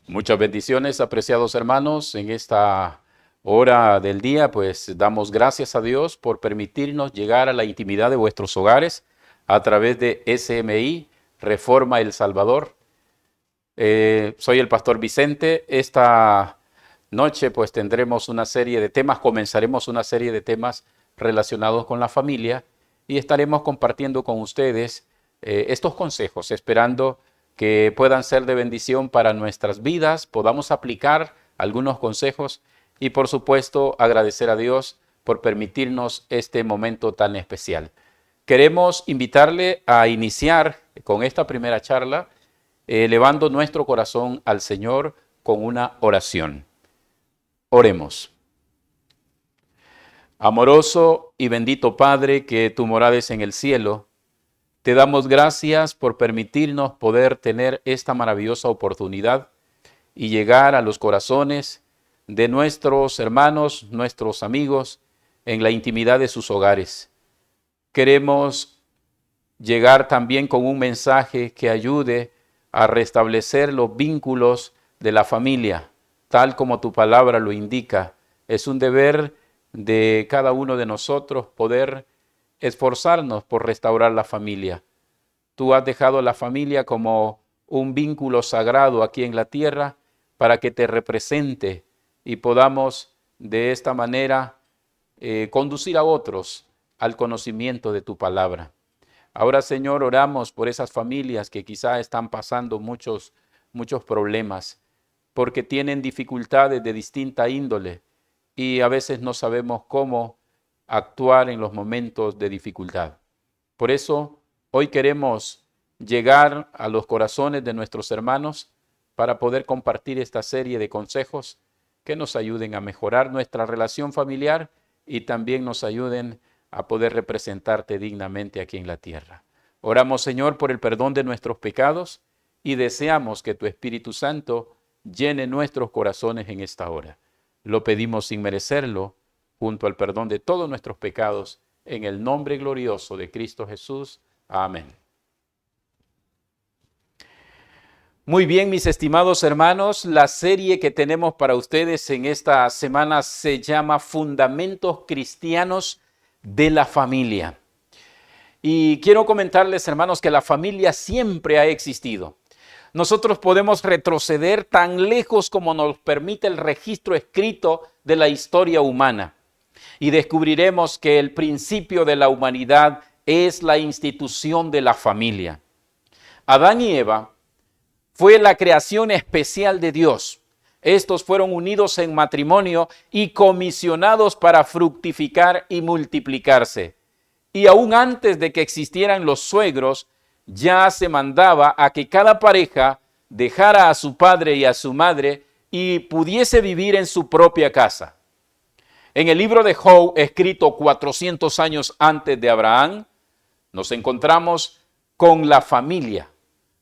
Muchas bendiciones, apreciados hermanos. En esta hora del día, pues damos gracias a Dios por permitirnos llegar a la intimidad de vuestros hogares a través de SMI, Reforma El Salvador. Soy el pastor Vicente. Esta noche pues tendremos una serie de temas, comenzaremos una serie de temas relacionados con la familia y estaremos compartiendo con ustedes estos consejos, esperando que puedan ser de bendición para nuestras vidas, podamos aplicar algunos consejos y por supuesto agradecer a Dios por permitirnos este momento tan especial. Queremos invitarle a iniciar con esta primera charla elevando nuestro corazón al Señor con una oración. Oremos. Amoroso y bendito Padre, que tu morada es en el cielo, te damos gracias por permitirnos poder tener esta maravillosa oportunidad y llegar a los corazones de nuestros hermanos, nuestros amigos, en la intimidad de sus hogares. Queremos llegar también con un mensaje que ayude a restablecer los vínculos de la familia, tal como tu palabra lo indica. Es un deber de cada uno de nosotros poder esforzarnos por restaurar la familia. Tú has dejado la familia como un vínculo sagrado aquí en la tierra para que te represente y podamos de esta manera conducir a otros al conocimiento de tu palabra. Ahora, Señor, oramos por esas familias que quizá están pasando muchos problemas porque tienen dificultades de distinta índole y a veces no sabemos cómo actuar en los momentos de dificultad. Por eso, hoy queremos llegar a los corazones de nuestros hermanos para poder compartir esta serie de consejos que nos ayuden a mejorar nuestra relación familiar y también nos ayuden a poder representarte dignamente aquí en la tierra. Oramos, Señor, por el perdón de nuestros pecados y deseamos que tu Espíritu Santo llene nuestros corazones en esta hora. Lo pedimos sin merecerlo, junto al perdón de todos nuestros pecados, en el nombre glorioso de Cristo Jesús. Amén. Muy bien, mis estimados hermanos, la serie que tenemos para ustedes en esta semana se llama Fundamentos Cristianos de la Familia. Y quiero comentarles, hermanos, que la familia siempre ha existido. Nosotros podemos retroceder tan lejos como nos permite el registro escrito de la historia humana. Y descubriremos que el principio de la humanidad es la institución de la familia. Adán y Eva fue la creación especial de Dios. Estos fueron unidos en matrimonio y comisionados para fructificar y multiplicarse. Y aún antes de que existieran los suegros, ya se mandaba a que cada pareja dejara a su padre y a su madre y pudiese vivir en su propia casa. En el libro de Job, escrito 400 años antes de Abraham, nos encontramos con la familia.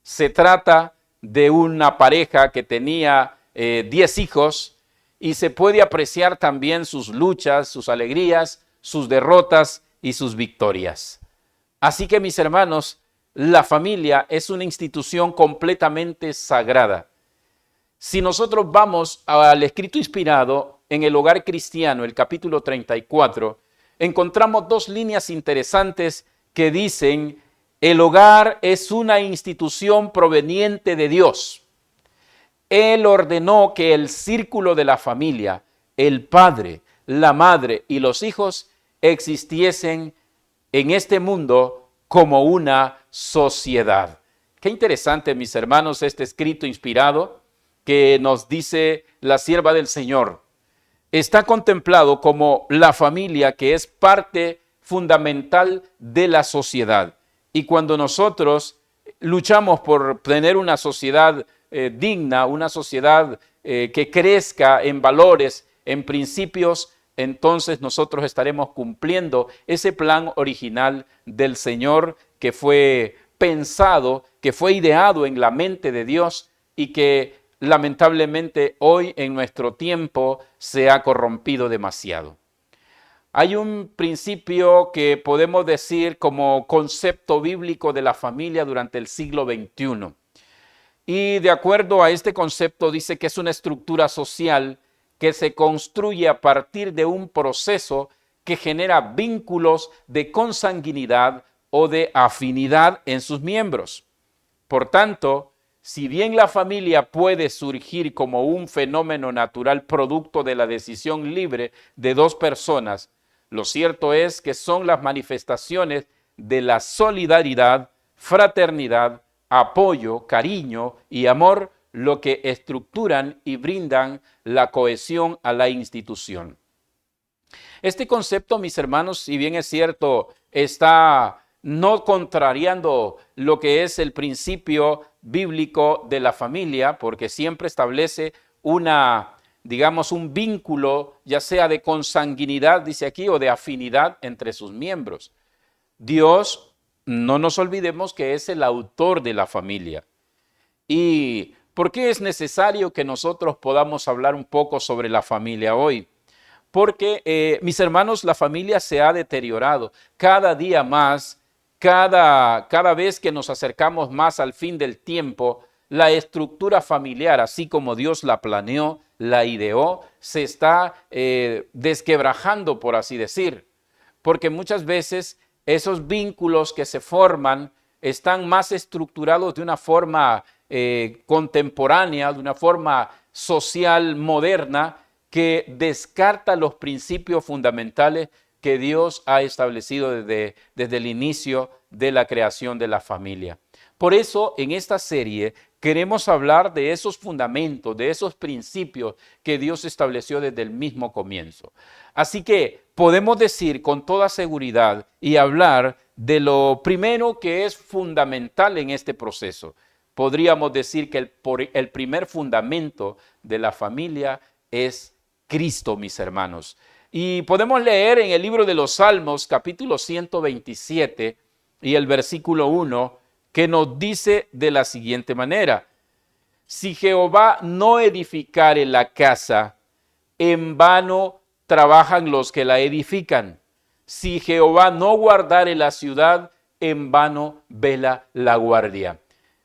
Se trata de una pareja que tenía 10 hijos y se puede apreciar también sus luchas, sus alegrías, sus derrotas y sus victorias. Así que, mis hermanos, la familia es una institución completamente sagrada. Si nosotros vamos al escrito inspirado en el hogar cristiano, el capítulo 34, encontramos dos líneas interesantes que dicen: el hogar es una institución proveniente de Dios. Él ordenó que el círculo de la familia, el padre, la madre y los hijos existiesen en este mundo como una sociedad. Qué interesante, mis hermanos, este escrito inspirado que nos dice la sierva del Señor. Está contemplado como la familia que es parte fundamental de la sociedad. Y cuando nosotros luchamos por tener una sociedad digna, una sociedad que crezca en valores, en principios, entonces nosotros estaremos cumpliendo ese plan original del Señor que fue pensado, que fue ideado en la mente de Dios y que lamentablemente hoy en nuestro tiempo se ha corrompido demasiado. Hay un principio que podemos decir como concepto bíblico de la familia durante el siglo XXI, Y de acuerdo a este concepto dice que es una estructura social que se construye a partir de un proceso que genera vínculos de consanguinidad o de afinidad en sus miembros. Por tanto, si bien la familia puede surgir como un fenómeno natural producto de la decisión libre de dos personas, lo cierto es que son las manifestaciones de la solidaridad, fraternidad, apoyo, cariño y amor lo que estructuran y brindan la cohesión a la institución. Este concepto, mis hermanos, si bien es cierto, está no contrariando lo que es el principio bíblico de la familia, porque siempre establece digamos, un vínculo, ya sea de consanguinidad, dice aquí, o de afinidad entre sus miembros. Dios, no nos olvidemos que es el autor de la familia. ¿Y por qué es necesario que nosotros podamos hablar un poco sobre la familia hoy? Porque, mis hermanos, la familia se ha deteriorado cada día más, cada vez que nos acercamos más al fin del tiempo, la estructura familiar, así como Dios la planeó, la ideó, se está desquebrajando, por así decir. Porque muchas veces esos vínculos que se forman están más estructurados de una forma contemporánea, de una forma social moderna, que descarta los principios fundamentales que Dios ha establecido desde el inicio de la creación de la familia. Por eso, en esta serie queremos hablar de esos fundamentos, de esos principios que Dios estableció desde el mismo comienzo. Así que podemos decir con toda seguridad y hablar de lo primero que es fundamental en este proceso. Podríamos decir que el primer fundamento de la familia es Cristo, mis hermanos. Y podemos leer en el libro de los Salmos, capítulo 127 y el versículo 1, que nos dice de la siguiente manera: si Jehová no edificare la casa, en vano trabajan los que la edifican. Si Jehová no guardare la ciudad, en vano vela la guardia.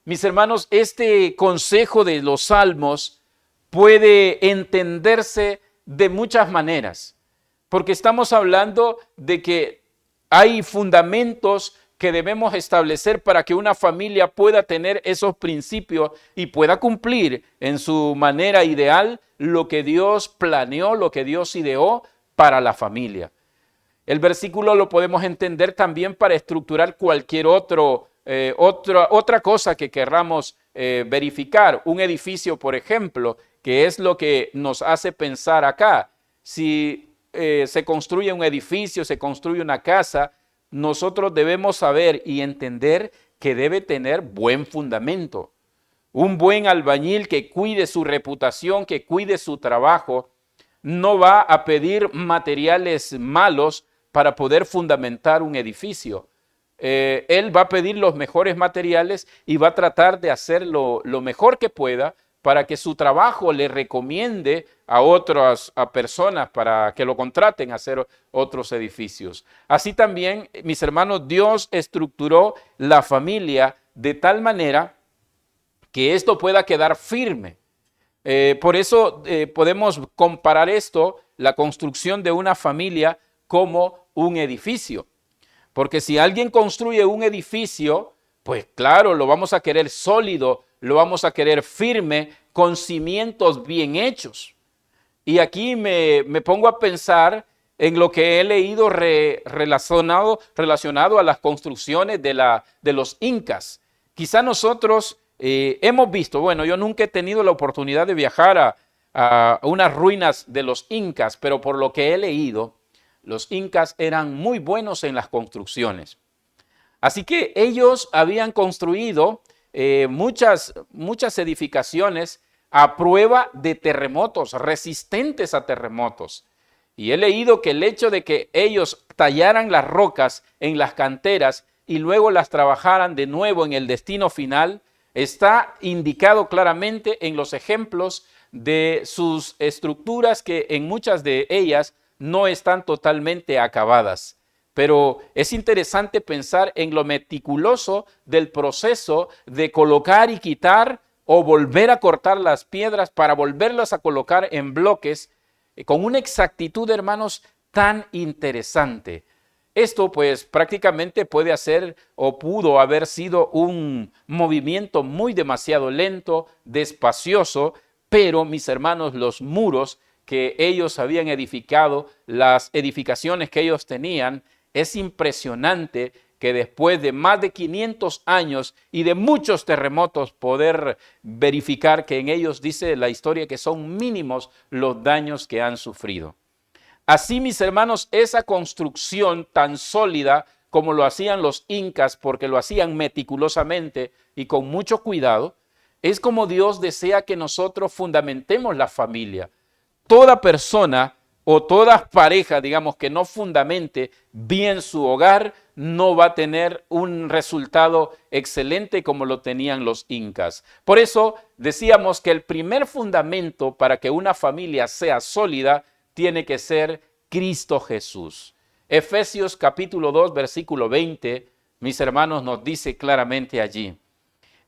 Mis hermanos, este consejo de los Salmos puede entenderse de muchas maneras, porque estamos hablando de que hay fundamentos que debemos establecer para que una familia pueda tener esos principios y pueda cumplir en su manera ideal lo que Dios planeó, lo que Dios ideó para la familia. El versículo lo podemos entender también para estructurar cualquier otra cosa que querramos verificar. Un edificio, por ejemplo, que es lo que nos hace pensar acá. Si se construye un edificio, se construye una casa, nosotros debemos saber y entender que debe tener buen fundamento. Un buen albañil que cuide su reputación, que cuide su trabajo, no va a pedir materiales malos para poder fundamentar un edificio. Él va a pedir los mejores materiales y va a tratar de hacer lo mejor que pueda para que su trabajo le recomiende a personas para que lo contraten a hacer otros edificios. Así también, mis hermanos, Dios estructuró la familia de tal manera que esto pueda quedar firme. Por eso podemos comparar la construcción de una familia, como un edificio. Porque si alguien construye un edificio, pues claro, lo vamos a querer sólido, lo vamos a querer firme, con cimientos bien hechos. Y aquí me pongo a pensar en lo que he leído relacionado a las construcciones de los incas. Quizá nosotros hemos visto, bueno, yo nunca he tenido la oportunidad de viajar a unas ruinas de los incas, pero por lo que he leído, los incas eran muy buenos en las construcciones. Así que ellos habían construido muchas edificaciones a prueba de terremotos, resistentes a terremotos. Y he leído que el hecho de que ellos tallaran las rocas en las canteras y luego las trabajaran de nuevo en el destino final, está indicado claramente en los ejemplos de sus estructuras, que en muchas de ellas no están totalmente acabadas. Pero es interesante pensar en lo meticuloso del proceso de colocar y quitar o volver a cortar las piedras para volverlas a colocar en bloques con una exactitud, hermanos, tan interesante. Esto pues prácticamente puede hacer o pudo haber sido un movimiento muy demasiado lento, despacioso, pero mis hermanos, los muros que ellos habían edificado, las edificaciones que ellos tenían, es impresionante que después de más de 500 años y de muchos terremotos poder verificar que en ellos dice la historia que son mínimos los daños que han sufrido. Así, mis hermanos, esa construcción tan sólida como lo hacían los incas, porque lo hacían meticulosamente y con mucho cuidado, es como Dios desea que nosotros fundamentemos la familia. Toda persona o toda pareja, digamos, que no fundamente bien su hogar, no va a tener un resultado excelente como lo tenían los incas. Por eso decíamos que el primer fundamento para que una familia sea sólida tiene que ser Cristo Jesús. Efesios capítulo 2, versículo 20, mis hermanos, nos dice claramente allí: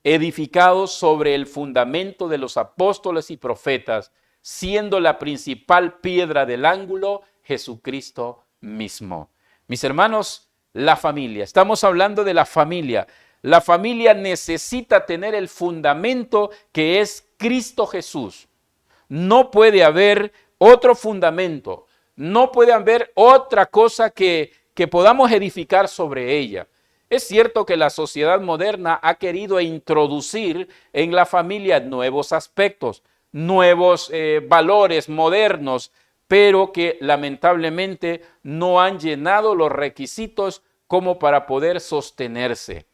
edificados sobre el fundamento de los apóstoles y profetas, siendo la principal piedra del ángulo Jesucristo mismo. Mis hermanos, la familia, estamos hablando de la familia. La familia necesita tener el fundamento que es Cristo Jesús. No puede haber otro fundamento, no puede haber otra cosa que podamos edificar sobre ella. Es cierto que la sociedad moderna ha querido introducir en la familia nuevos aspectos, nuevos valores modernos, pero que lamentablemente no han llenado los requisitos como para poder sostenerse.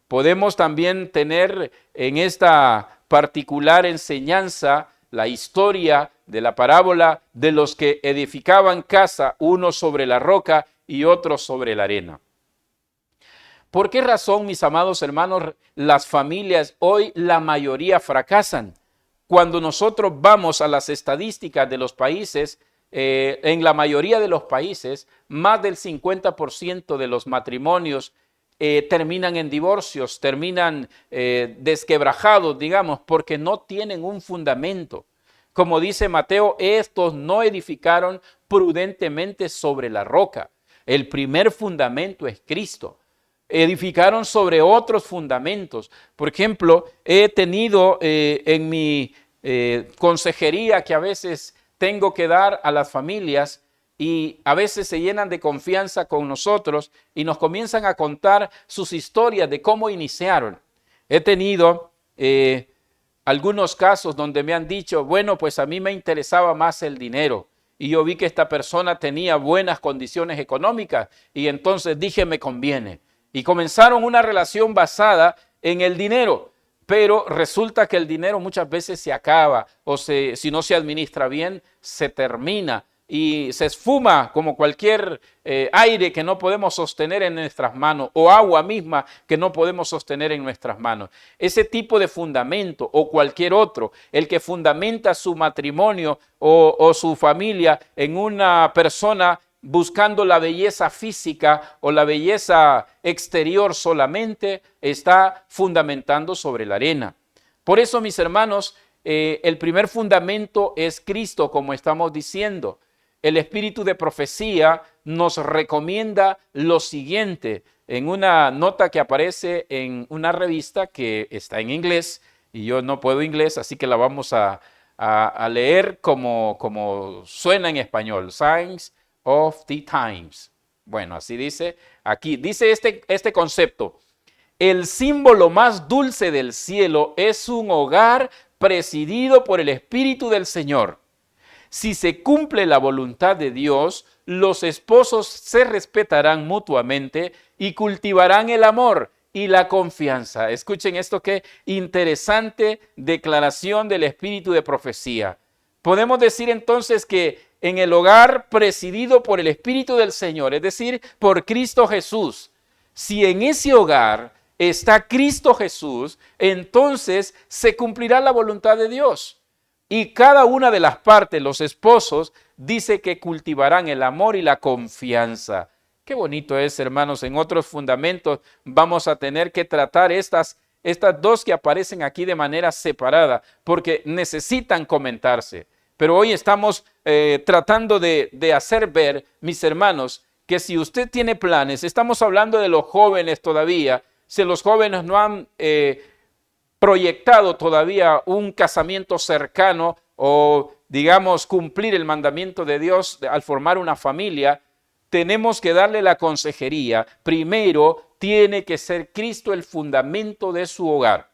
Podemos también tener en esta particular enseñanza la historia de la parábola de los que edificaban casa, uno sobre la roca y otro sobre la arena. ¿Por qué razón, mis amados hermanos, las familias hoy la mayoría fracasan? Cuando nosotros vamos a las estadísticas de los países, en la mayoría de los países, más del 50% de los matrimonios terminan en divorcios, terminan desquebrajados, digamos, porque no tienen un fundamento. Como dice Mateo, estos no edificaron prudentemente sobre la roca. El primer fundamento es Cristo. Edificaron sobre otros fundamentos. Por ejemplo, he tenido en mi consejería que a veces tengo que dar a las familias, y a veces se llenan de confianza con nosotros y nos comienzan a contar sus historias de cómo iniciaron. He tenido algunos casos donde me han dicho, bueno, pues a mí me interesaba más el dinero y yo vi que esta persona tenía buenas condiciones económicas y entonces dije, me conviene. Y comenzaron una relación basada en el dinero, pero resulta que el dinero muchas veces se acaba o si no se administra bien, se termina y se esfuma como cualquier aire que no podemos sostener en nuestras manos o agua misma que no podemos sostener en nuestras manos. Ese tipo de fundamento o cualquier otro, el que fundamenta su matrimonio o su familia en una persona buscando la belleza física o la belleza exterior solamente, está fundamentando sobre la arena. Por eso, mis hermanos, el primer fundamento es Cristo, como estamos diciendo. El espíritu de profecía nos recomienda lo siguiente en una nota que aparece en una revista que está en inglés y yo no puedo inglés, así que la vamos a leer como suena en español. Signs of the Times. Bueno, así dice aquí. Dice este concepto: el símbolo más dulce del cielo es un hogar presidido por el Espíritu del Señor. Si se cumple la voluntad de Dios, los esposos se respetarán mutuamente y cultivarán el amor y la confianza. Escuchen esto, qué interesante declaración del espíritu de profecía. Podemos decir entonces que en el hogar presidido por el Espíritu del Señor, es decir, por Cristo Jesús, si en ese hogar está Cristo Jesús, entonces se cumplirá la voluntad de Dios. Y cada una de las partes, los esposos, dice que cultivarán el amor y la confianza. Qué bonito es, hermanos. En otros fundamentos vamos a tener que tratar estas estas dos que aparecen aquí de manera separada, porque necesitan comentarse. Pero hoy estamos tratando de hacer ver, mis hermanos, que si usted tiene planes, estamos hablando de los jóvenes todavía, si los jóvenes no han proyectado todavía un casamiento cercano o, digamos, cumplir el mandamiento de Dios al formar una familia, tenemos que darle la consejería. Primero, tiene que ser Cristo el fundamento de su hogar.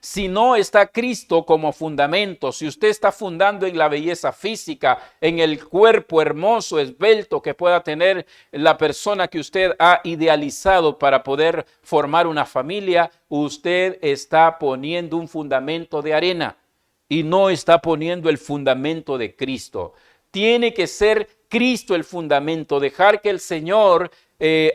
Si no está Cristo como fundamento, si usted está fundando en la belleza física, en el cuerpo hermoso, esbelto que pueda tener la persona que usted ha idealizado para poder formar una familia, usted está poniendo un fundamento de arena y no está poniendo el fundamento de Cristo. Tiene que ser Cristo el fundamento, dejar que el Señor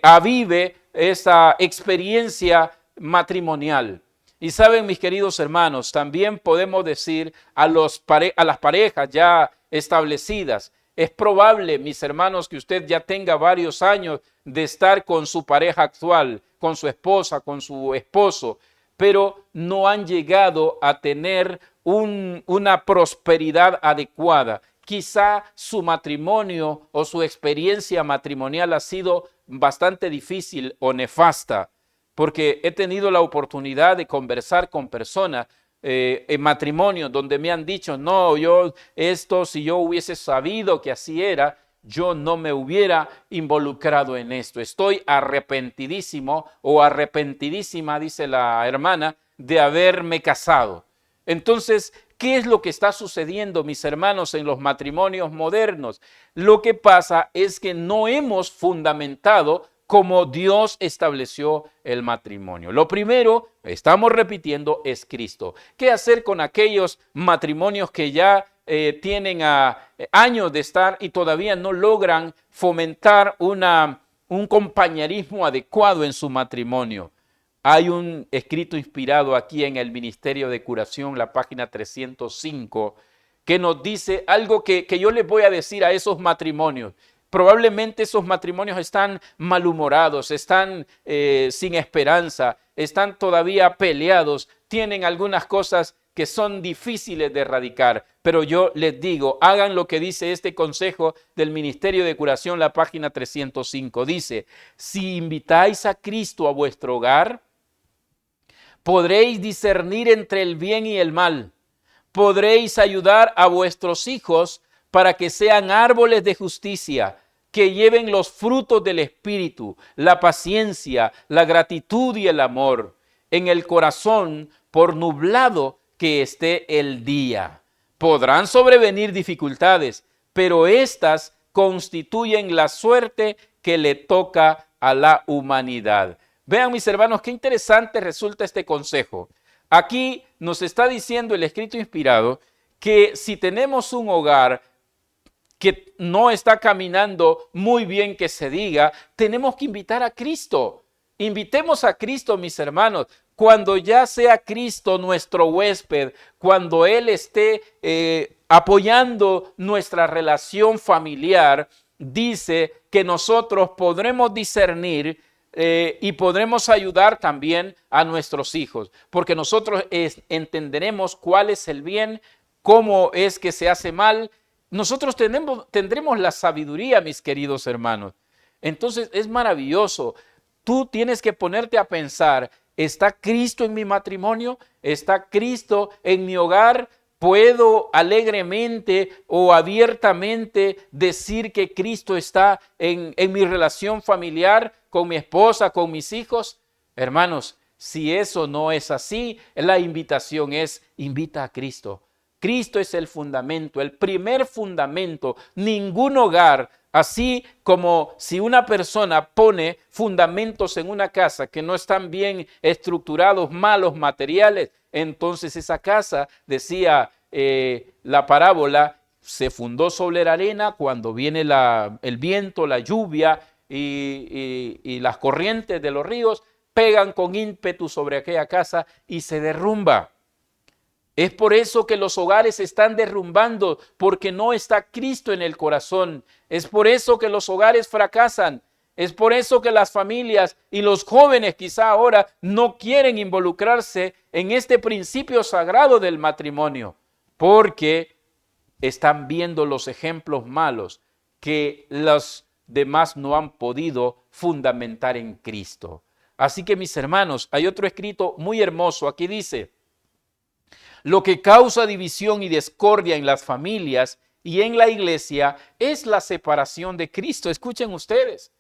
avive esa experiencia matrimonial. Y saben, mis queridos hermanos, también podemos decir a las parejas ya establecidas, es probable, mis hermanos, que usted ya tenga varios años de estar con su pareja actual, con su esposa, con su esposo, pero no han llegado a tener una prosperidad adecuada. Quizá su matrimonio o su experiencia matrimonial ha sido bastante difícil o nefasta, porque he tenido la oportunidad de conversar con personas en matrimonio donde me han dicho, no, si yo hubiese sabido que así era, yo no me hubiera involucrado en esto. Estoy arrepentidísimo o arrepentidísima, dice la hermana, de haberme casado. Entonces, ¿qué es lo que está sucediendo, mis hermanos, en los matrimonios modernos? Lo que pasa es que no hemos fundamentado como Dios estableció el matrimonio. Lo primero, estamos repitiendo, es Cristo. ¿Qué hacer con aquellos matrimonios que ya tienen años de estar y todavía no logran fomentar un compañerismo adecuado en su matrimonio? Hay un escrito inspirado aquí en el Ministerio de Curación, la página 305, que nos dice algo que yo les voy a decir a esos matrimonios. Probablemente esos matrimonios están malhumorados, están sin esperanza, están todavía peleados, tienen algunas cosas que son difíciles de erradicar. Pero yo les digo, hagan lo que dice este consejo del Ministerio de Curación, la página 305. Dice, si invitáis a Cristo a vuestro hogar, podréis discernir entre el bien y el mal. Podréis ayudar a vuestros hijos para que sean árboles de justicia, que lleven los frutos del Espíritu, la paciencia, la gratitud y el amor en el corazón, por nublado que esté el día. Podrán sobrevenir dificultades, pero éstas constituyen la suerte que le toca a la humanidad. Vean, mis hermanos, qué interesante resulta este consejo. Aquí nos está diciendo el escrito inspirado que si tenemos un hogar que no está caminando muy bien, que se diga, tenemos que invitar a Cristo. Invitemos a Cristo, mis hermanos. Cuando ya sea Cristo nuestro huésped, cuando Él esté apoyando nuestra relación familiar, dice que nosotros podremos discernir y podremos ayudar también a nuestros hijos, porque nosotros entenderemos cuál es el bien, cómo es que se hace mal. Nosotros tendremos la sabiduría, mis queridos hermanos. Entonces es maravilloso. Tú tienes que ponerte a pensar, ¿está Cristo en mi matrimonio? ¿Está Cristo en mi hogar? ¿Puedo alegremente o abiertamente decir que Cristo está en mi relación familiar, con mi esposa, con mis hijos? Hermanos, si eso no es así, la invitación es, invita a Cristo. Cristo es el fundamento, el primer fundamento. Ningún hogar, así como si una persona pone fundamentos en una casa que no están bien estructurados, malos materiales, entonces esa casa, decía la parábola, se fundó sobre la arena. Cuando viene el viento, la lluvia y las corrientes de los ríos, pegan con ímpetu sobre aquella casa y se derrumba. Es por eso que los hogares se están derrumbando, porque no está Cristo en el corazón. Es por eso que los hogares fracasan. Es por eso que las familias y los jóvenes quizá ahora no quieren involucrarse en este principio sagrado del matrimonio, porque están viendo los ejemplos malos que los demás no han podido fundamentar en Cristo. Así que mis hermanos, hay otro escrito muy hermoso. Aquí dice: lo que causa división y discordia en las familias y en la iglesia es la separación de Cristo. Escuchen ustedes.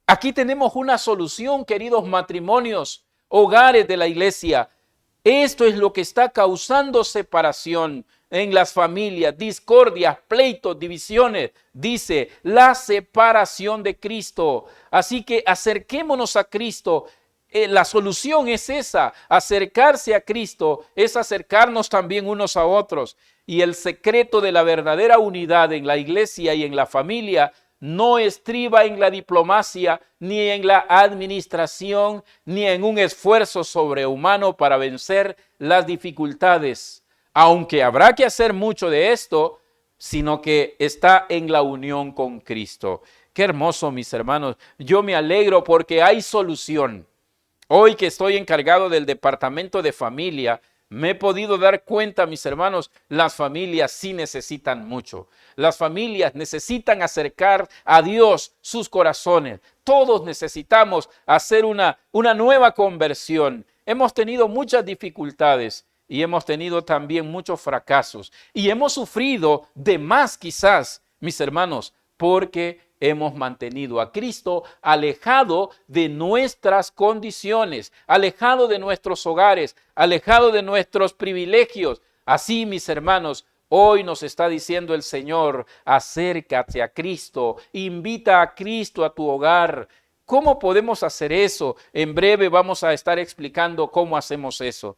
Aquí tenemos una solución, queridos matrimonios, hogares de la iglesia. Esto es lo que está causando separación en las familias, discordias, pleitos, divisiones. Dice, la separación de Cristo. Así que acerquémonos a Cristo. La solución es esa, acercarse a Cristo, es acercarnos también unos a otros. Y el secreto de la verdadera unidad en la iglesia y en la familia no estriba en la diplomacia, ni en la administración, ni en un esfuerzo sobrehumano para vencer las dificultades, aunque habrá que hacer mucho de esto, sino que está en la unión con Cristo. Qué hermoso, mis hermanos. Yo me alegro porque hay solución. Hoy que estoy encargado del departamento de familia, me he podido dar cuenta, mis hermanos, las familias sí necesitan mucho. Las familias necesitan acercar a Dios sus corazones. Todos necesitamos hacer una nueva conversión. Hemos tenido muchas dificultades y hemos tenido también muchos fracasos. Y hemos sufrido de más quizás, mis hermanos, porque hemos mantenido a Cristo alejado de nuestras condiciones, alejado de nuestros hogares, alejado de nuestros privilegios. Así, mis hermanos, hoy nos está diciendo el Señor: acércate a Cristo, invita a Cristo a tu hogar. ¿Cómo podemos hacer eso? En breve vamos a estar explicando cómo hacemos eso.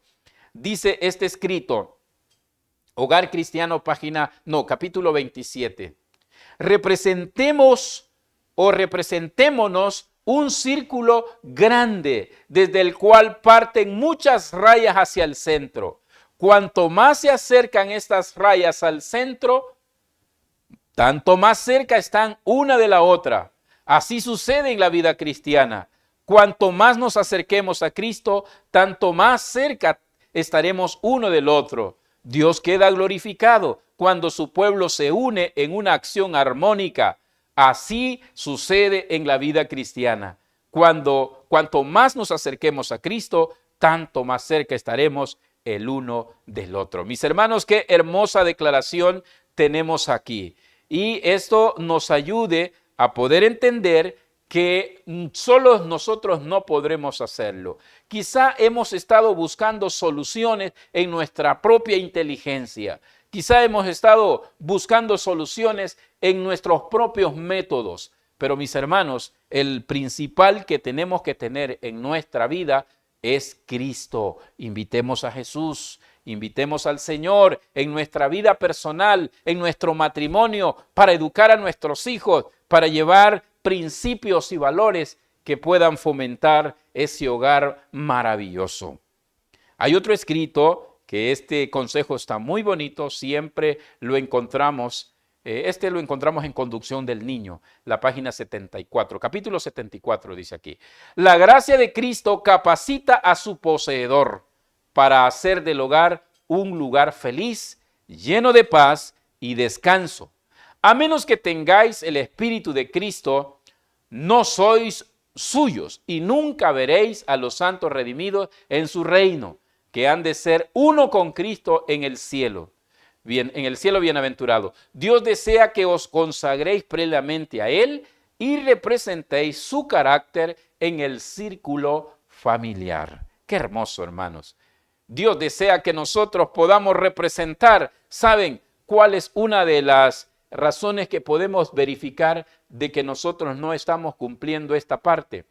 Dice este escrito, Hogar Cristiano, capítulo 27. Representémonos un círculo grande desde el cual parten muchas rayas hacia el centro. Cuanto más se acercan estas rayas al centro, tanto más cerca están una de la otra. Así sucede en la vida cristiana. Cuanto más nos acerquemos a Cristo, tanto más cerca estaremos uno del otro. Dios queda glorificado cuando su pueblo se une en una acción armónica. Así sucede en la vida cristiana. Cuanto más nos acerquemos a Cristo, tanto más cerca estaremos el uno del otro. Mis hermanos, qué hermosa declaración tenemos aquí. Y esto nos ayude a poder entender que solos nosotros no podremos hacerlo. Quizá hemos estado buscando soluciones en nuestra propia inteligencia. Quizá hemos estado buscando soluciones en nuestros propios métodos. Pero mis hermanos, el principal que tenemos que tener en nuestra vida es Cristo. Invitemos a Jesús, invitemos al Señor en nuestra vida personal, en nuestro matrimonio, para educar a nuestros hijos, para llevar principios y valores que puedan fomentar ese hogar maravilloso. Hay otro escrito que este consejo está muy bonito, siempre lo encontramos. Lo encontramos en Conducción del Niño, la página 74, capítulo 74 dice aquí: la gracia de Cristo capacita a su poseedor para hacer del hogar un lugar feliz, lleno de paz y descanso. A menos que tengáis el Espíritu de Cristo, no sois suyos y nunca veréis a los santos redimidos en su reino, que han de ser uno con Cristo en el cielo. Bien, en el cielo bienaventurado. Dios desea que os consagréis plenamente a Él y representéis su carácter en el círculo familiar. Qué hermoso, hermanos. Dios desea que nosotros podamos representar. ¿Saben cuál es una de las razones que podemos verificar de que nosotros no estamos cumpliendo esta parte?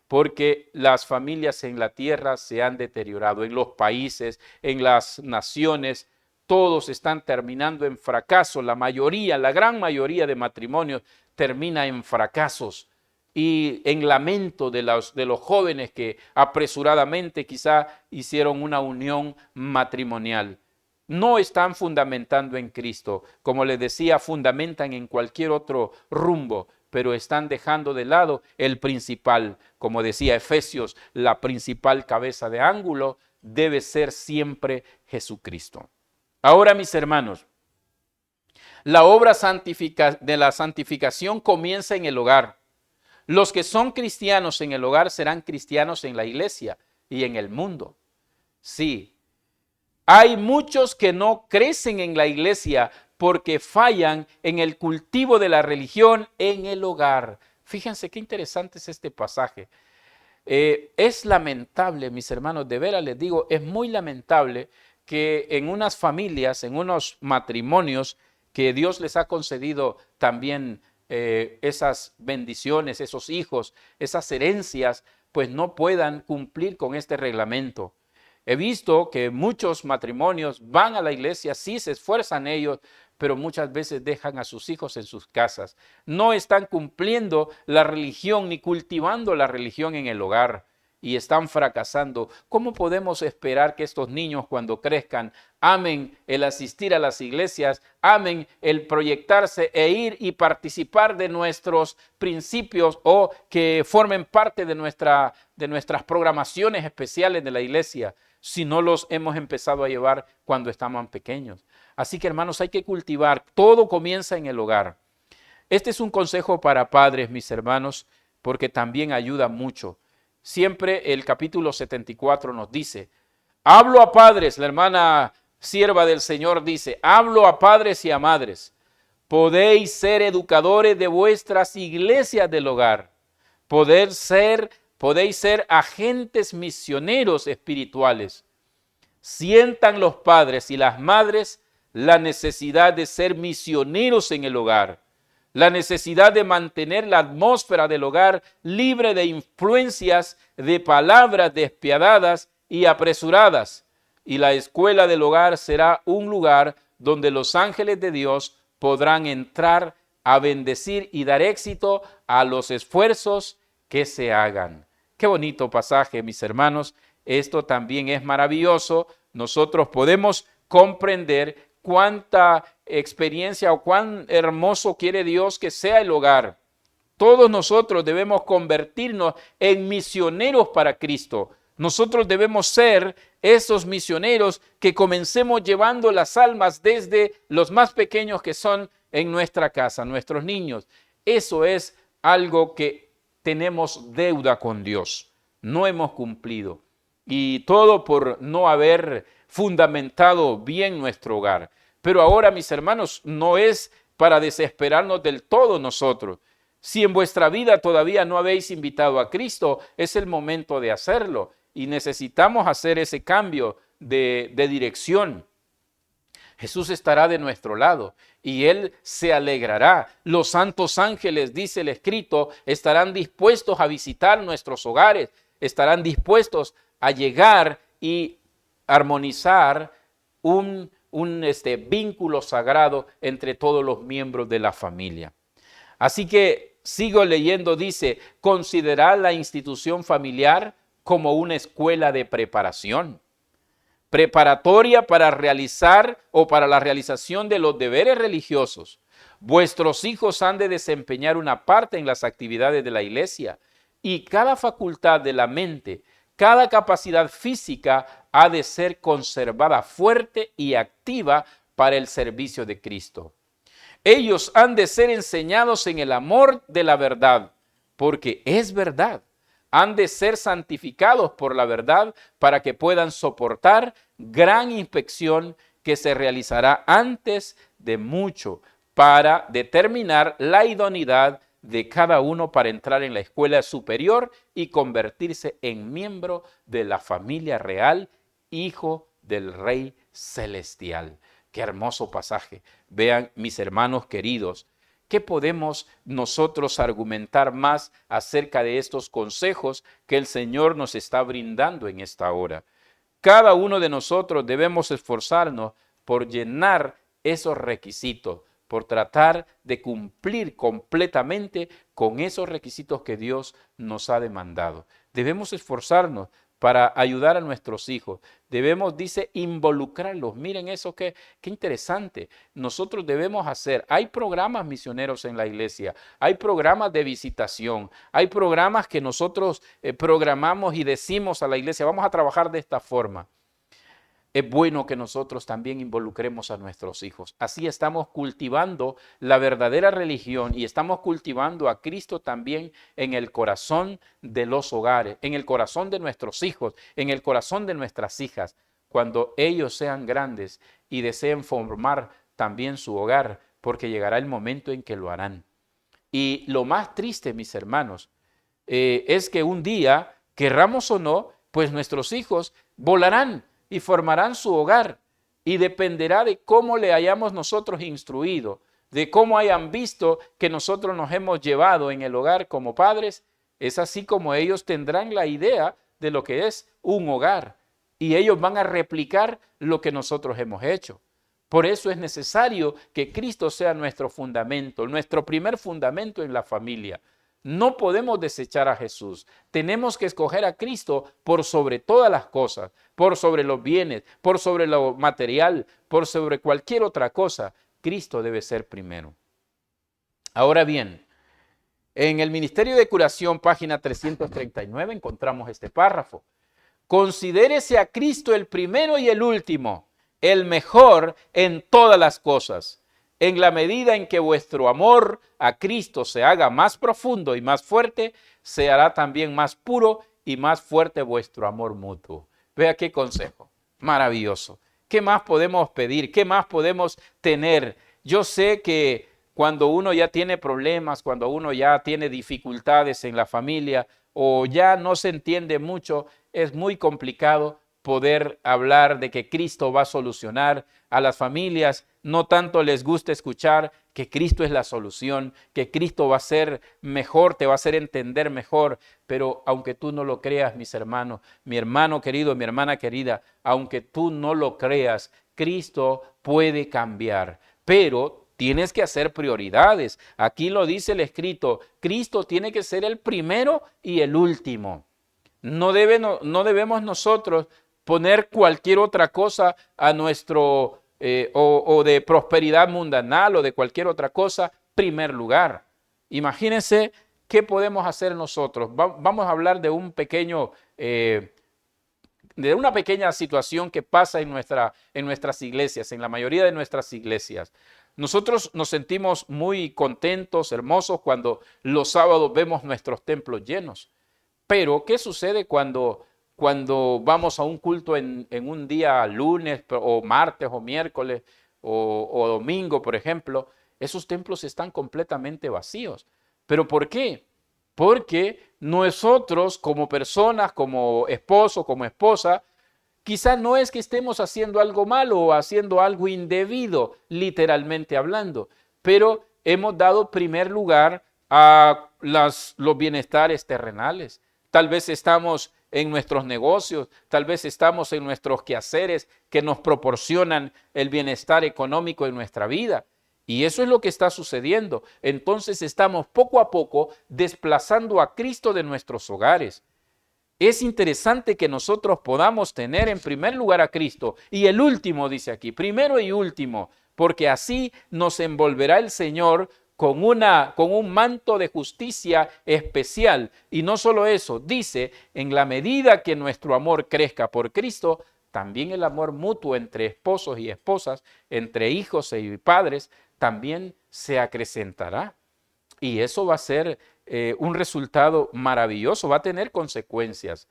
Porque las familias en la tierra se han deteriorado, en los países, en las naciones, todos están terminando en fracaso. La gran mayoría de matrimonios termina en fracasos y en lamento de los jóvenes que apresuradamente quizá hicieron una unión matrimonial. No están fundamentando en Cristo. Como les decía, fundamentan en cualquier otro rumbo, pero están dejando de lado el principal. Como decía Efesios, la principal cabeza de ángulo debe ser siempre Jesucristo. Ahora, mis hermanos, la obra de la santificación comienza en el hogar. Los que son cristianos en el hogar serán cristianos en la iglesia y en el mundo. Sí, hay muchos que no crecen en la iglesia porque fallan en el cultivo de la religión en el hogar. Fíjense qué interesante es este pasaje. Es lamentable, mis hermanos, de veras les digo, es muy lamentable que en unas familias, en unos matrimonios que Dios les ha concedido también esas bendiciones, esos hijos, esas herencias, pues no puedan cumplir con este reglamento. He visto que muchos matrimonios van a la iglesia, sí se esfuerzan ellos, pero muchas veces dejan a sus hijos en sus casas. No están cumpliendo la religión ni cultivando la religión en el hogar y están fracasando. ¿Cómo podemos esperar que estos niños cuando crezcan amen el asistir a las iglesias, amen el proyectarse e ir y participar de nuestros principios o que formen parte de nuestras programaciones especiales de la iglesia, si no los hemos empezado a llevar cuando estaban pequeños? Así que, hermanos, hay que cultivar. Todo comienza en el hogar. Este es un consejo para padres, mis hermanos, porque también ayuda mucho. Siempre el capítulo 74 nos dice, hablo a padres, la hermana sierva del Señor dice, hablo a padres y a madres. Podéis ser educadores de vuestras iglesias del hogar. Podéis ser agentes misioneros espirituales. Sientan los padres y las madres la necesidad de ser misioneros en el hogar, la necesidad de mantener la atmósfera del hogar libre de influencias de palabras despiadadas y apresuradas. Y la escuela del hogar será un lugar donde los ángeles de Dios podrán entrar a bendecir y dar éxito a los esfuerzos que se hagan. Qué bonito pasaje, mis hermanos. Esto también es maravilloso. Nosotros podemos comprender cuánta experiencia o cuán hermoso quiere Dios que sea el hogar. Todos nosotros debemos convertirnos en misioneros para Cristo. Nosotros debemos ser esos misioneros que comencemos llevando las almas desde los más pequeños que son en nuestra casa, nuestros niños. Eso es algo que tenemos deuda con Dios. No hemos cumplido. Y todo por no haber fundamentado bien nuestro hogar. Pero ahora, mis hermanos, no es para desesperarnos del todo nosotros. Si en vuestra vida todavía no habéis invitado a Cristo, es el momento de hacerlo. Y necesitamos hacer ese cambio de dirección. Jesús estará de nuestro lado y Él se alegrará. Los santos ángeles, dice el escrito, estarán dispuestos a visitar nuestros hogares, estarán dispuestos a llegar y armonizar un vínculo sagrado entre todos los miembros de la familia. Así que sigo leyendo, dice, considerar la institución familiar como una escuela de preparación, preparatoria para realizar o para la realización de los deberes religiosos. Vuestros hijos han de desempeñar una parte en las actividades de la iglesia y cada facultad de la mente, cada capacidad física ha de ser conservada fuerte y activa para el servicio de Cristo. Ellos han de ser enseñados en el amor de la verdad, porque es verdad. Han de ser santificados por la verdad para que puedan soportar gran inspección que se realizará antes de mucho para determinar la idoneidad de cada uno para entrar en la escuela superior y convertirse en miembro de la familia real, hijo del Rey Celestial. Qué hermoso pasaje. Vean, mis hermanos queridos, ¿qué podemos nosotros argumentar más acerca de estos consejos que el Señor nos está brindando en esta hora? Cada uno de nosotros debemos esforzarnos por llenar esos requisitos, por tratar de cumplir completamente con esos requisitos que Dios nos ha demandado. Debemos esforzarnos para ayudar a nuestros hijos. Debemos, dice, involucrarlos. Miren eso, qué interesante. Nosotros debemos hacer, hay programas misioneros en la iglesia, hay programas de visitación, hay programas que nosotros programamos y decimos a la iglesia, vamos a trabajar de esta forma. Es bueno que nosotros también involucremos a nuestros hijos. Así estamos cultivando la verdadera religión y estamos cultivando a Cristo también en el corazón de los hogares, en el corazón de nuestros hijos, en el corazón de nuestras hijas. Cuando ellos sean grandes y deseen formar también su hogar, porque llegará el momento en que lo harán. Y lo más triste, mis hermanos, es que un día, querramos o no, pues nuestros hijos volarán y formarán su hogar, y dependerá de cómo le hayamos nosotros instruido, de cómo hayan visto que nosotros nos hemos llevado en el hogar como padres. Es así como ellos tendrán la idea de lo que es un hogar, y ellos van a replicar lo que nosotros hemos hecho. Por eso es necesario que Cristo sea nuestro fundamento, nuestro primer fundamento en la familia. No podemos desechar a Jesús. Tenemos que escoger a Cristo por sobre todas las cosas, por sobre los bienes, por sobre lo material, por sobre cualquier otra cosa. Cristo debe ser primero. Ahora bien, en el Ministerio de Curación, página 339, encontramos este párrafo. Considérese a Cristo el primero y el último, el mejor en todas las cosas. En la medida en que vuestro amor a Cristo se haga más profundo y más fuerte, se hará también más puro y más fuerte vuestro amor mutuo. Vea qué consejo, maravilloso. ¿Qué más podemos pedir? ¿Qué más podemos tener? Yo sé que cuando uno ya tiene problemas, cuando uno ya tiene dificultades en la familia o ya no se entiende mucho, es muy complicado poder hablar de que Cristo va a solucionar. A las familias no tanto les gusta escuchar que Cristo es la solución, que Cristo va a ser mejor, te va a hacer entender mejor. Pero aunque tú no lo creas, mis hermanos, mi hermano querido, mi hermana querida, aunque tú no lo creas, Cristo puede cambiar. Pero tienes que hacer prioridades. Aquí lo dice el escrito, Cristo tiene que ser el primero y el último. No debemos nosotros poner cualquier otra cosa a nuestro, o de prosperidad mundanal o de cualquier otra cosa, primer lugar. Imagínense qué podemos hacer nosotros. Vamos a hablar de un pequeño, de una pequeña situación que pasa en nuestras iglesias, en la mayoría de nuestras iglesias. Nosotros nos sentimos muy contentos, hermosos, cuando los sábados vemos nuestros templos llenos. Pero, ¿qué sucede cuando vamos a un culto en un día lunes o martes o miércoles o domingo, por ejemplo? Esos templos están completamente vacíos. ¿Pero por qué? Porque nosotros como personas, como esposo, como esposa, quizá no es que estemos haciendo algo malo o haciendo algo indebido, literalmente hablando, pero hemos dado primer lugar a los bienestares terrenales. Tal vez estamos en nuestros negocios, tal vez estamos en nuestros quehaceres que nos proporcionan el bienestar económico en nuestra vida. Y eso es lo que está sucediendo. Entonces estamos poco a poco desplazando a Cristo de nuestros hogares. Es interesante que nosotros podamos tener en primer lugar a Cristo y el último, dice aquí, primero y último, porque así nos envolverá el Señor con un manto de justicia especial. Y no solo eso, dice, en la medida que nuestro amor crezca por Cristo, también el amor mutuo entre esposos y esposas, entre hijos y padres, también se acrecentará. Y eso va a ser un resultado maravilloso, va a tener consecuencias.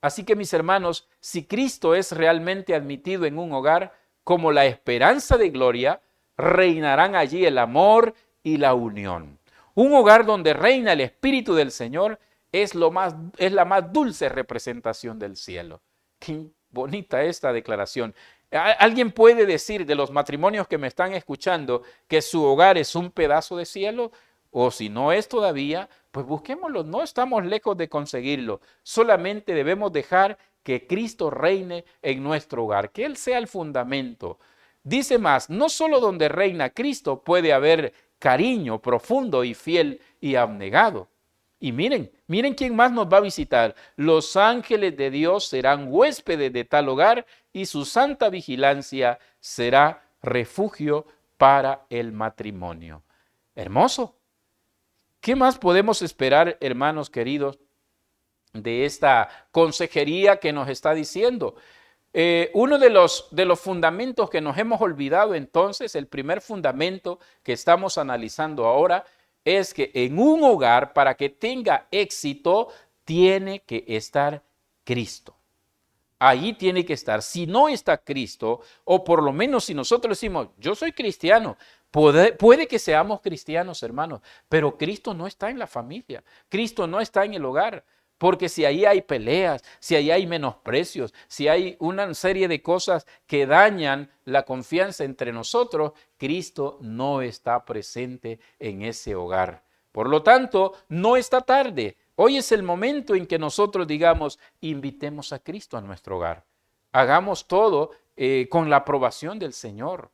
Así que, mis hermanos, si Cristo es realmente admitido en un hogar como la esperanza de gloria, reinarán allí el amor y la unión. Un hogar donde reina el Espíritu del Señor es la más dulce representación del cielo. Qué bonita esta declaración. ¿Alguien puede decir de los matrimonios que me están escuchando que su hogar es un pedazo de cielo? O si no es todavía, pues busquémoslo. No estamos lejos de conseguirlo. Solamente debemos dejar que Cristo reine en nuestro hogar, que Él sea el fundamento. Dice más, no solo donde reina Cristo puede haber cariño profundo y fiel y abnegado. Y miren quién más nos va a visitar. Los ángeles de Dios serán huéspedes de tal hogar y su santa vigilancia será refugio para el matrimonio. Hermoso. ¿Qué más podemos esperar, hermanos queridos, de esta consejería que nos está diciendo? Uno de los fundamentos que nos hemos olvidado entonces, el primer fundamento que estamos analizando ahora, es que en un hogar, para que tenga éxito, tiene que estar Cristo. Ahí tiene que estar. Si no está Cristo, o por lo menos si nosotros decimos, yo soy cristiano, puede que seamos cristianos, hermanos, pero Cristo no está en la familia, Cristo no está en el hogar. Porque si ahí hay peleas, si ahí hay menosprecios, si hay una serie de cosas que dañan la confianza entre nosotros, Cristo no está presente en ese hogar. Por lo tanto, no está tarde. Hoy es el momento en que nosotros digamos, invitemos a Cristo a nuestro hogar. Hagamos todo con la aprobación del Señor.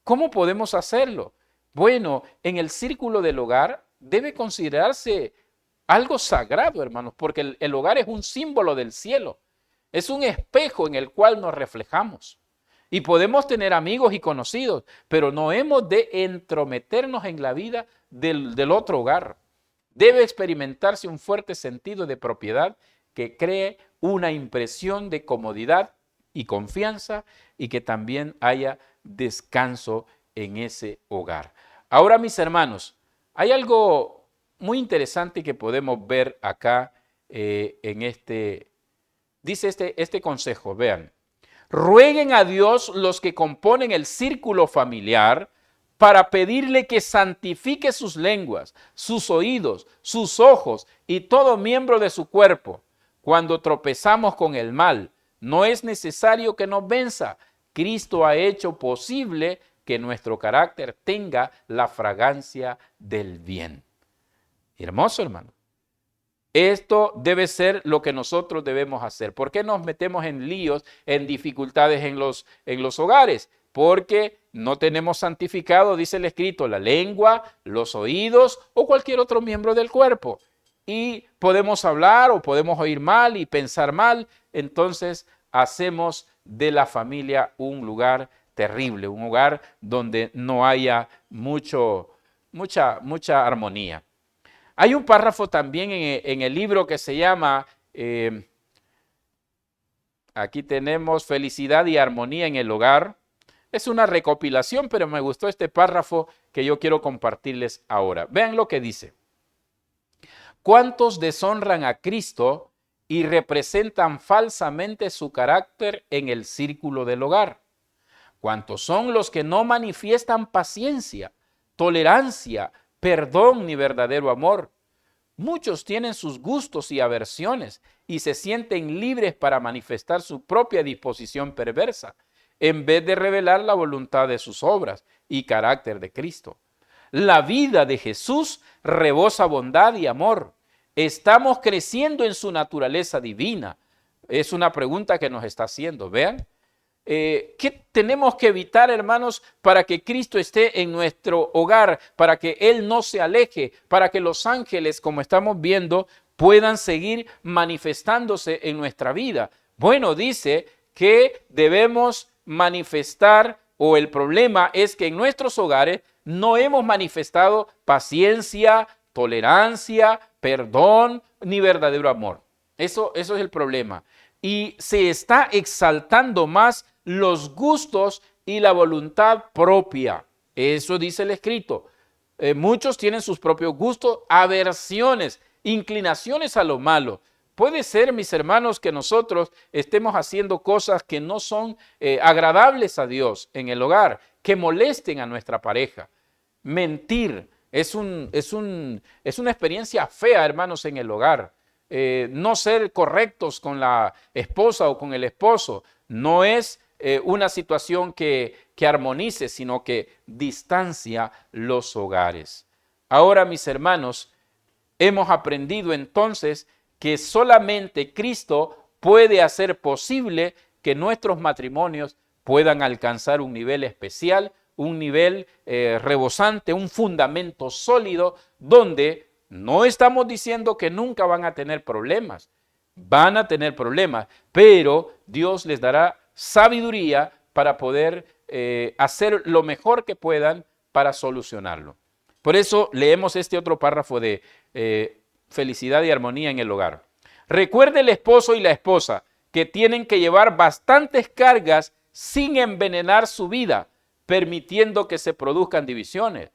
¿Cómo podemos hacerlo? Bueno, en el círculo del hogar debe considerarse algo sagrado, hermanos, porque el hogar es un símbolo del cielo. Es un espejo en el cual nos reflejamos. Y podemos tener amigos y conocidos, pero no hemos de entrometernos en la vida del otro hogar. Debe experimentarse un fuerte sentido de propiedad que cree una impresión de comodidad y confianza y que también haya descanso en ese hogar. Ahora, mis hermanos, hay algo muy interesante que podemos ver acá dice este consejo, vean. Rueguen a Dios los que componen el círculo familiar para pedirle que santifique sus lenguas, sus oídos, sus ojos y todo miembro de su cuerpo. Cuando tropezamos con el mal, no es necesario que nos venza. Cristo ha hecho posible que nuestro carácter tenga la fragancia del bien. Hermoso, hermano. Esto debe ser lo que nosotros debemos hacer. ¿Por qué nos metemos en líos, en dificultades en los hogares? Porque no tenemos santificado, dice el escrito, la lengua, los oídos o cualquier otro miembro del cuerpo. Y podemos hablar o podemos oír mal y pensar mal. Entonces hacemos de la familia un lugar terrible, un hogar donde no haya mucha armonía. Hay un párrafo también en el libro que se llama, aquí tenemos Felicidad y Armonía en el Hogar. Es una recopilación, pero me gustó este párrafo que yo quiero compartirles ahora. Vean lo que dice. ¿Cuántos deshonran a Cristo y representan falsamente su carácter en el círculo del hogar? ¿Cuántos son los que no manifiestan paciencia, tolerancia, perdón ni verdadero amor? Muchos tienen sus gustos y aversiones y se sienten libres para manifestar su propia disposición perversa, en vez de revelar la voluntad de sus obras y carácter de Cristo. La vida de Jesús rebosa bondad y amor. ¿Estamos creciendo en su naturaleza divina? Es una pregunta que nos está haciendo. Vean. ¿Qué tenemos que evitar, hermanos, para que Cristo esté en nuestro hogar, para que Él no se aleje, para que los ángeles, como estamos viendo, puedan seguir manifestándose en nuestra vida? Bueno, dice que debemos manifestar, o el problema es que en nuestros hogares no hemos manifestado paciencia, tolerancia, perdón, ni verdadero amor. Eso es el problema. Y se está exaltando más los gustos y la voluntad propia. Eso dice el escrito. Muchos tienen sus propios gustos, aversiones, inclinaciones a lo malo. Puede ser, mis hermanos, que nosotros estemos haciendo cosas que no son agradables a Dios en el hogar, que molesten a nuestra pareja. Mentir es una experiencia fea, hermanos, en el hogar. No ser correctos con la esposa o con el esposo no es una situación que armonice, sino que distancia los hogares. Ahora, mis hermanos, hemos aprendido entonces que solamente Cristo puede hacer posible que nuestros matrimonios puedan alcanzar un nivel especial, un nivel rebosante, un fundamento sólido donde No estamos diciendo que nunca van a tener problemas. Van a tener problemas, pero Dios les dará sabiduría para poder hacer lo mejor que puedan para solucionarlo. Por eso leemos este otro párrafo de felicidad y armonía en el hogar. Recuerde el esposo y la esposa que tienen que llevar bastantes cargas sin envenenar su vida, permitiendo que se produzcan divisiones.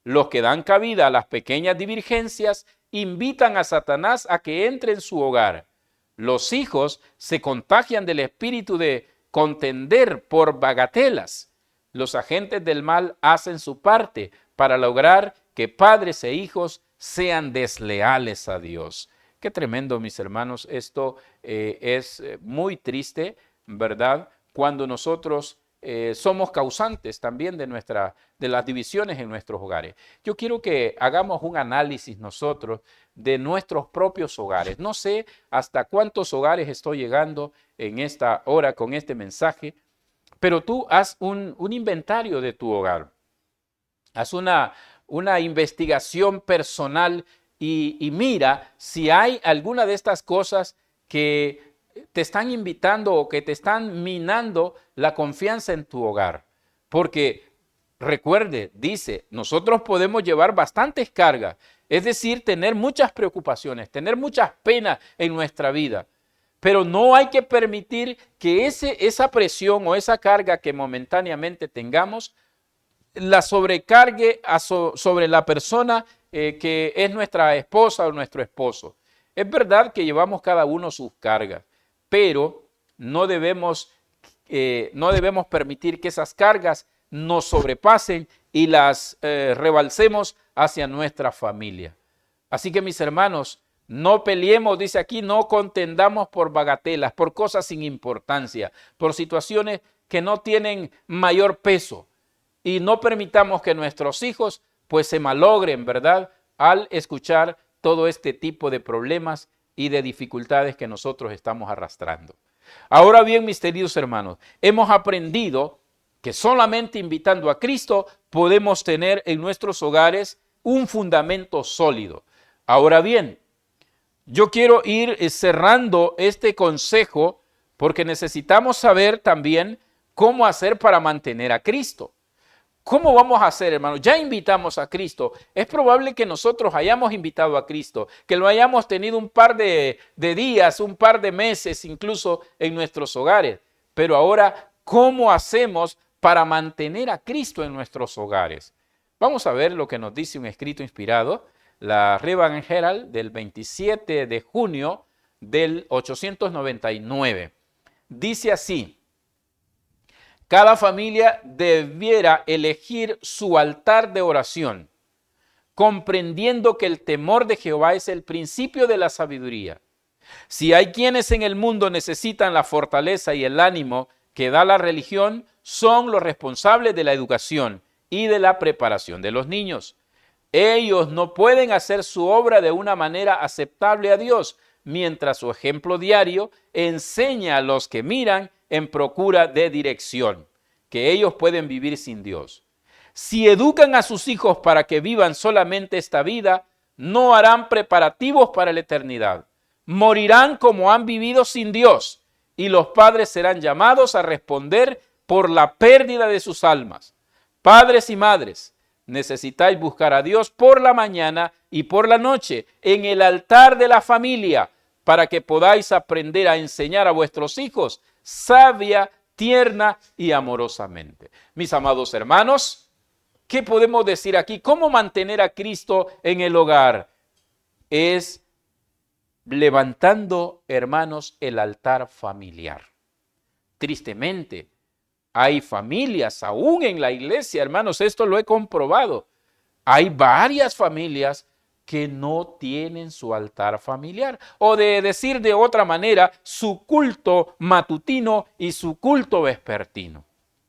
Los que dan cabida a las pequeñas divergencias invitan a Satanás a que entre en su hogar. Los hijos se contagian del espíritu de contender por bagatelas. Los agentes del mal hacen su parte para lograr que padres e hijos sean desleales a Dios. Qué tremendo, mis hermanos. Esto es muy triste, ¿verdad? Cuando nosotros somos causantes también de las divisiones en nuestros hogares. Yo quiero que hagamos un análisis nosotros de nuestros propios hogares. No sé hasta cuántos hogares estoy llegando en esta hora con este mensaje, pero tú haz un inventario de tu hogar. Haz una investigación personal y mira si hay alguna de estas cosas que te están invitando o que te están minando la confianza en tu hogar. Porque recuerde, dice, nosotros podemos llevar bastantes cargas, es decir, tener muchas preocupaciones, tener muchas penas en nuestra vida. Pero no hay que permitir que esa presión o esa carga que momentáneamente tengamos la sobrecargue sobre la persona que es nuestra esposa o nuestro esposo. Es verdad que llevamos cada uno sus cargas, pero no debemos permitir que esas cargas nos sobrepasen y las rebalsemos hacia nuestra familia. Así que, mis hermanos, no peleemos, dice aquí, no contendamos por bagatelas, por cosas sin importancia, por situaciones que no tienen mayor peso. Y no permitamos que nuestros hijos pues se malogren, ¿verdad?, al escuchar todo este tipo de problemas y de dificultades que nosotros estamos arrastrando. Ahora bien, mis queridos hermanos, hemos aprendido que solamente invitando a Cristo podemos tener en nuestros hogares un fundamento sólido. Ahora bien, yo quiero ir cerrando este consejo porque necesitamos saber también cómo hacer para mantener a Cristo. ¿Cómo vamos a hacer, hermanos? Ya invitamos a Cristo. Es probable que nosotros hayamos invitado a Cristo, que lo hayamos tenido un par de días, un par de meses incluso en nuestros hogares. Pero ahora, ¿cómo hacemos para mantener a Cristo en nuestros hogares? Vamos a ver lo que nos dice un escrito inspirado, la Revan Herald del 27 de junio del 899. Dice así: cada familia debiera elegir su altar de oración, comprendiendo que el temor de Jehová es el principio de la sabiduría. Si hay quienes en el mundo necesitan la fortaleza y el ánimo que da la religión, son los responsables de la educación y de la preparación de los niños. Ellos no pueden hacer su obra de una manera aceptable a Dios, mientras su ejemplo diario enseña a los que miran en procura de dirección, que ellos pueden vivir sin Dios. Si educan a sus hijos para que vivan solamente esta vida, no harán preparativos para la eternidad. Morirán como han vivido sin Dios, y los padres serán llamados a responder por la pérdida de sus almas. Padres y madres, necesitáis buscar a Dios por la mañana y por la noche en el altar de la familia, para que podáis aprender a enseñar a vuestros hijos sabia, tierna y amorosamente. Mis amados hermanos, ¿qué podemos decir aquí? ¿Cómo mantener a Cristo en el hogar? Es levantando, hermanos, el altar familiar. Tristemente, hay familias, aún en la iglesia, hermanos, esto lo he comprobado. Hay varias familias que no tienen su altar familiar, o de decir de otra manera, su culto matutino y su culto vespertino.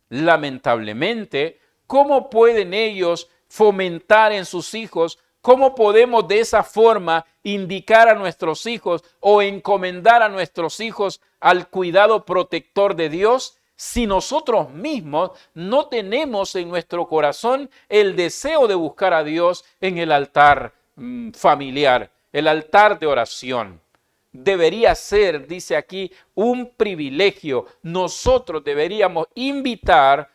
Lamentablemente, ¿cómo pueden ellos fomentar en sus hijos? ¿Cómo podemos de esa forma indicar a nuestros hijos o encomendar a nuestros hijos al cuidado protector de Dios si nosotros mismos no tenemos en nuestro corazón el deseo de buscar a Dios en el altar familiar, el altar de oración. Debería ser, dice aquí, un privilegio. Nosotros deberíamos invitar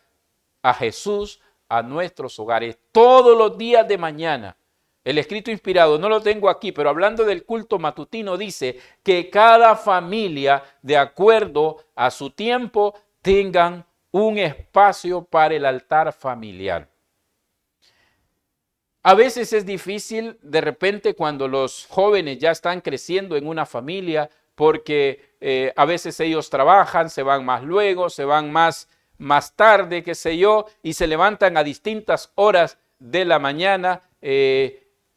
a Jesús a nuestros hogares todos los días de mañana. El escrito inspirado, no lo tengo aquí, pero hablando del culto matutino, dice que cada familia, de acuerdo a su tiempo, tengan un espacio para el altar familiar. A veces es difícil de repente cuando los jóvenes ya están creciendo en una familia porque a veces ellos trabajan, se van más luego, se van más tarde, qué sé yo, y se levantan a distintas horas de la mañana.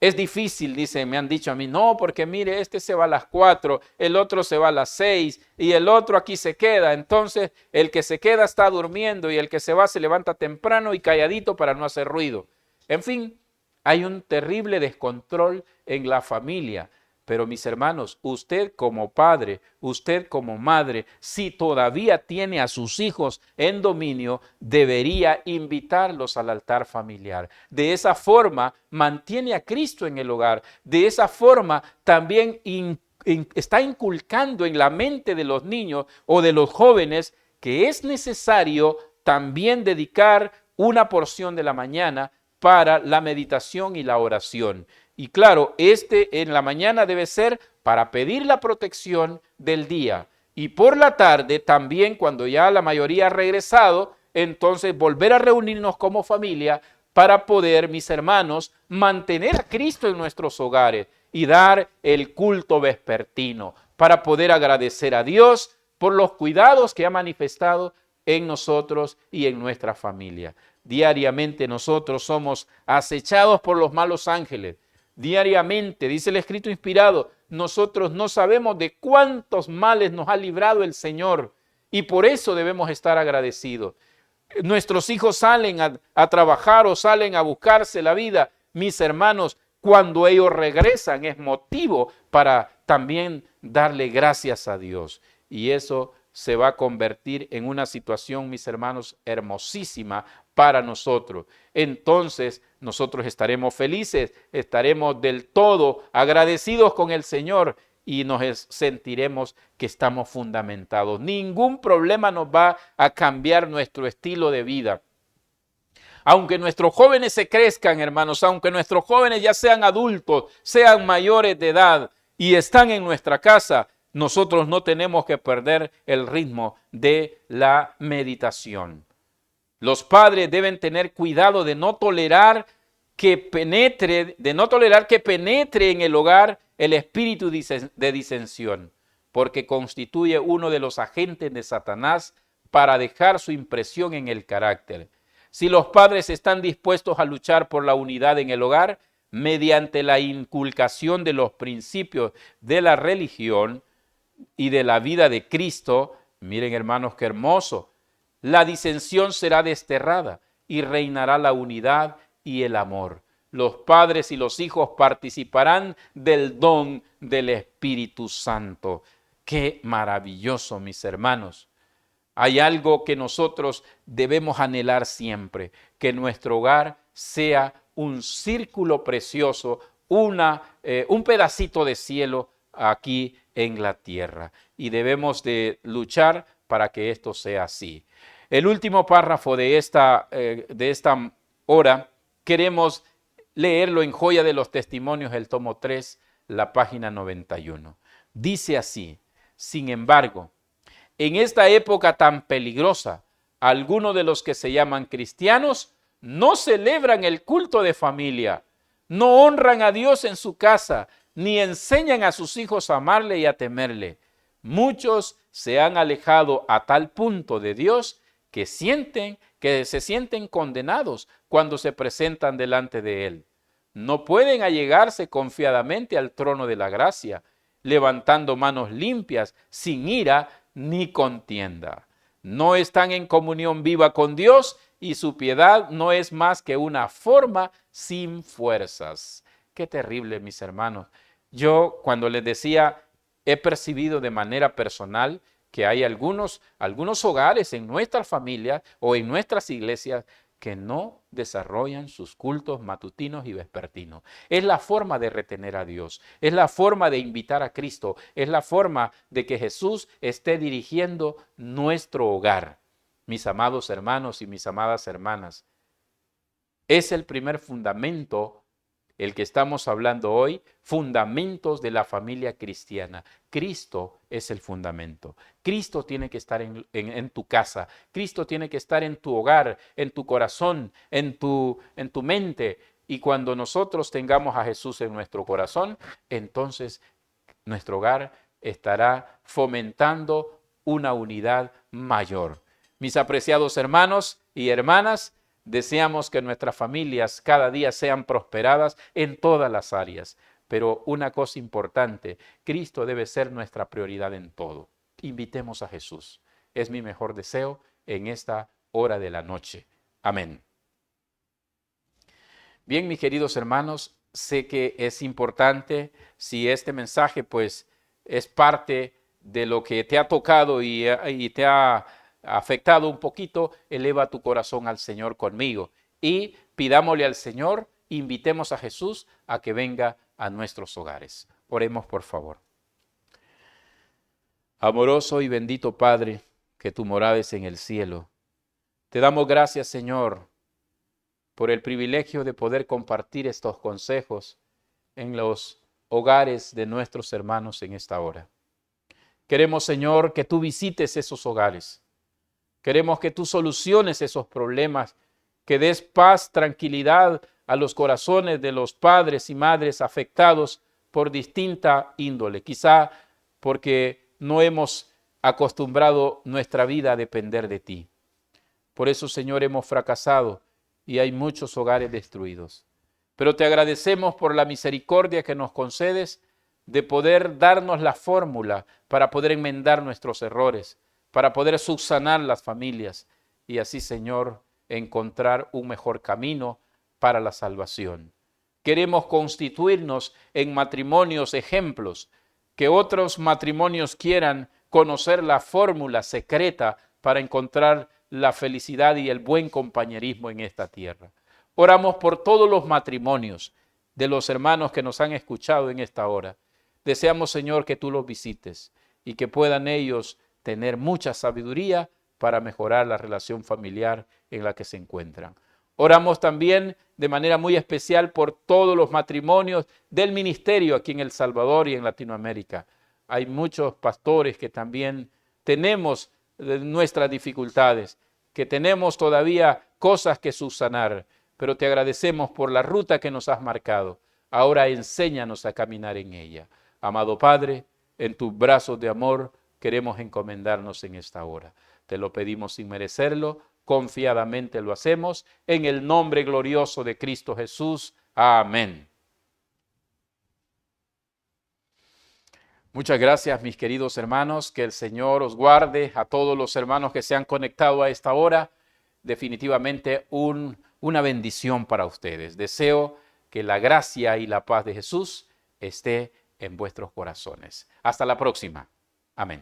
Es difícil, me han dicho a mí, no, porque mire, este se va a las 4, el otro se va a las 6 y el otro aquí se queda. Entonces el que se queda está durmiendo y el que se va se levanta temprano y calladito para no hacer ruido. En fin, hay un terrible descontrol en la familia. Pero mis hermanos, usted como padre, usted como madre, si todavía tiene a sus hijos en dominio, debería invitarlos al altar familiar. De esa forma mantiene a Cristo en el hogar. De esa forma también está inculcando en la mente de los niños o de los jóvenes que es necesario también dedicar una porción de la mañana para la meditación y la oración. Y claro, en la mañana debe ser para pedir la protección del día. Y por la tarde también, cuando ya la mayoría ha regresado, entonces volver a reunirnos como familia para poder, mis hermanos, mantener a Cristo en nuestros hogares y dar el culto vespertino, para poder agradecer a Dios por los cuidados que ha manifestado en nosotros y en nuestra familia. Diariamente nosotros somos acechados por los malos ángeles. Diariamente, dice el escrito inspirado, nosotros no sabemos de cuántos males nos ha librado el Señor y por eso debemos estar agradecidos. Nuestros hijos salen a trabajar o salen a buscarse la vida. Mis hermanos, cuando ellos regresan es motivo para también darle gracias a Dios. Y eso se va a convertir en una situación, mis hermanos, hermosísima para nosotros. Entonces nosotros estaremos felices, estaremos del todo agradecidos con el Señor y nos sentiremos que estamos fundamentados. Ningún problema nos va a cambiar nuestro estilo de vida. Aunque nuestros jóvenes se crezcan, hermanos, aunque nuestros jóvenes ya sean adultos, sean mayores de edad y están en nuestra casa, nosotros no tenemos que perder el ritmo de la meditación. Los padres deben tener cuidado de no tolerar que penetre en el hogar el espíritu de disensión, porque constituye uno de los agentes de Satanás para dejar su impresión en el carácter. Si los padres están dispuestos a luchar por la unidad en el hogar, mediante la inculcación de los principios de la religión y de la vida de Cristo, miren hermanos qué hermoso, la disensión será desterrada y reinará la unidad y el amor. Los padres y los hijos participarán del don del Espíritu Santo. ¡Qué maravilloso, mis hermanos! Hay algo que nosotros debemos anhelar siempre, que nuestro hogar sea un círculo precioso, un pedacito de cielo aquí en la tierra. Y debemos de luchar para que esto sea así. El último párrafo de esta hora queremos leerlo en Joya de los Testimonios, el tomo 3, la página 91. Dice así: sin embargo, en esta época tan peligrosa, algunos de los que se llaman cristianos no celebran el culto de familia, no honran a Dios en su casa, ni enseñan a sus hijos a amarle y a temerle. Muchos se han alejado a tal punto de Dios que se sienten condenados cuando se presentan delante de Él. No pueden allegarse confiadamente al trono de la gracia, levantando manos limpias, sin ira ni contienda. No están en comunión viva con Dios y su piedad no es más que una forma sin fuerzas. Qué terrible, mis hermanos. Yo, cuando les decía, he percibido de manera personal que hay algunos hogares en nuestras familias o en nuestras iglesias que no desarrollan sus cultos matutinos y vespertinos. Es la forma de retener a Dios, es la forma de invitar a Cristo, es la forma de que Jesús esté dirigiendo nuestro hogar. Mis amados hermanos y mis amadas hermanas, es el primer fundamento, el que estamos hablando hoy, fundamentos de la familia cristiana. Cristo es el fundamento. Cristo tiene que estar en tu casa. Cristo tiene que estar en tu hogar, en tu corazón, en tu mente. Y cuando nosotros tengamos a Jesús en nuestro corazón, entonces nuestro hogar estará fomentando una unidad mayor. Mis apreciados hermanos y hermanas, deseamos que nuestras familias cada día sean prosperadas en todas las áreas. Pero una cosa importante, Cristo debe ser nuestra prioridad en todo. Invitemos a Jesús. Es mi mejor deseo en esta hora de la noche. Amén. Bien, mis queridos hermanos, sé que es importante si este mensaje pues es parte de lo que te ha tocado y te ha afectado un poquito, eleva tu corazón al Señor conmigo y pidámosle al Señor, invitemos a Jesús a que venga a nuestros hogares. Oremos por favor. Amoroso y bendito Padre, que tu morada es en el cielo, te damos gracias, Señor, por el privilegio de poder compartir estos consejos en los hogares de nuestros hermanos en esta hora. Queremos, Señor, que tú visites esos hogares. Queremos que tú soluciones esos problemas, que des paz, tranquilidad a los corazones de los padres y madres afectados por distinta índole. Quizá porque no hemos acostumbrado nuestra vida a depender de ti. Por eso, Señor, hemos fracasado y hay muchos hogares destruidos. Pero te agradecemos por la misericordia que nos concedes de poder darnos la fórmula para poder enmendar nuestros errores, para poder subsanar las familias y así, Señor, encontrar un mejor camino para la salvación. Queremos constituirnos en matrimonios ejemplos, que otros matrimonios quieran conocer la fórmula secreta para encontrar la felicidad y el buen compañerismo en esta tierra. Oramos por todos los matrimonios de los hermanos que nos han escuchado en esta hora. Deseamos, Señor, que tú los visites y que puedan ellos tener mucha sabiduría para mejorar la relación familiar en la que se encuentran. Oramos también de manera muy especial por todos los matrimonios del ministerio aquí en El Salvador y en Latinoamérica. Hay muchos pastores que también tenemos nuestras dificultades, que tenemos todavía cosas que subsanar, pero te agradecemos por la ruta que nos has marcado. Ahora enséñanos a caminar en ella. Amado Padre, en tus brazos de amor queremos encomendarnos en esta hora. Te lo pedimos sin merecerlo, confiadamente lo hacemos, en el nombre glorioso de Cristo Jesús. Amén. Muchas gracias, mis queridos hermanos, que el Señor os guarde, a todos los hermanos que se han conectado a esta hora, definitivamente una bendición para ustedes. Deseo que la gracia y la paz de Jesús esté en vuestros corazones. Hasta la próxima. Amén.